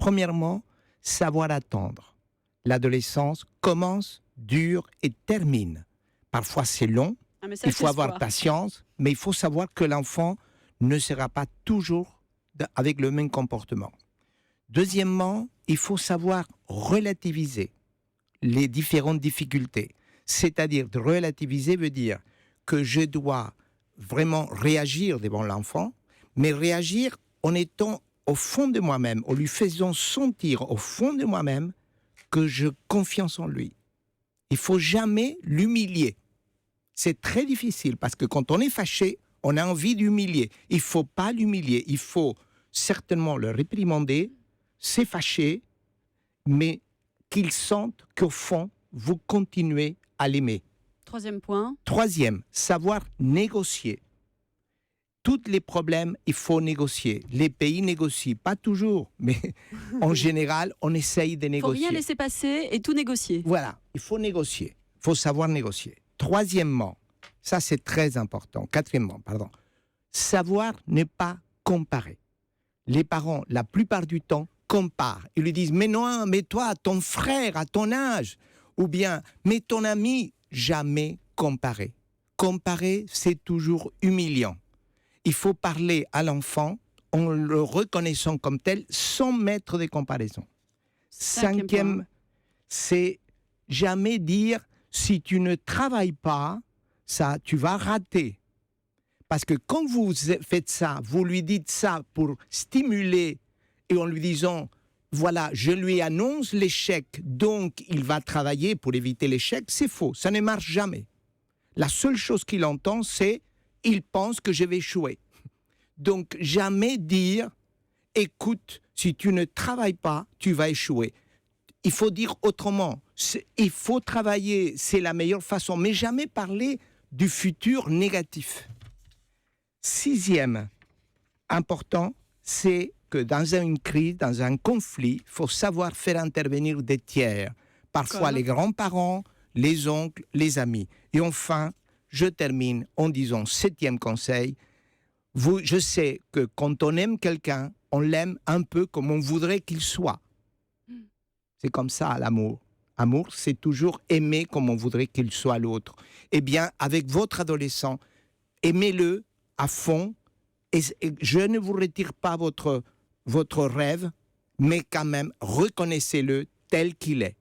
Premièrement, savoir attendre. L'adolescence commence, dure et termine. Parfois c'est long, il faut avoir patience, mais il faut savoir que l'enfant ne sera pas toujours avec le même comportement. Deuxièmement, il faut savoir relativiser les différentes difficultés. C'est-à-dire, de relativiser veut dire que je dois vraiment réagir devant l'enfant, mais réagir en étant au fond de moi-même, en lui faisant sentir au fond de moi-même que j'ai confiance en lui. Il ne faut jamais l'humilier. C'est très difficile parce que quand on est fâché, on a envie d'humilier. Il ne faut pas l'humilier. Il faut certainement le réprimander, s'effacher, mais qu'il sente qu'au fond, vous continuez à l'aimer. Troisième point. Troisième, savoir négocier. Tous les problèmes, il faut négocier. Les pays négocient, pas toujours, mais en général, on essaye de négocier. Il ne faut rien laisser passer et tout négocier. Voilà, il faut négocier. Il faut savoir négocier. Troisièmement, ça c'est très important. Quatrièmement, savoir ne pas comparer. Les parents, la plupart du temps, comparent. Ils lui disent « Mais non, mais toi, ton frère, à ton âge !» Ou bien « Mais ton ami !» Jamais comparer. Comparer, c'est toujours humiliant. Il faut parler à l'enfant en le reconnaissant comme tel, sans mettre de comparaison. Cinquième, c'est jamais dire « Si tu ne travailles pas, ça, tu vas rater. » Parce que quand vous faites ça, vous lui dites ça pour stimuler et en lui disant « Voilà, je lui annonce l'échec, donc il va travailler pour éviter l'échec », c'est faux, ça ne marche jamais. La seule chose qu'il entend, c'est « Il pense que je vais échouer ». Donc jamais dire « Écoute, si tu ne travailles pas, tu vas échouer ». Il faut dire autrement, il faut travailler, c'est la meilleure façon, mais jamais parler du futur négatif. Sixième, important, c'est que dans une crise, dans un conflit, il faut savoir faire intervenir des tiers. Parfois les grands-parents, les oncles, les amis. Et enfin, je termine en disant, septième conseil, je sais que quand on aime quelqu'un, on l'aime un peu comme on voudrait qu'il soit. C'est comme ça l'amour. Amour, c'est toujours aimer comme on voudrait qu'il soit l'autre. Eh bien, avec votre adolescent, aimez-le à fond. Et je ne vous retire pas votre rêve, mais quand même, reconnaissez-le tel qu'il est.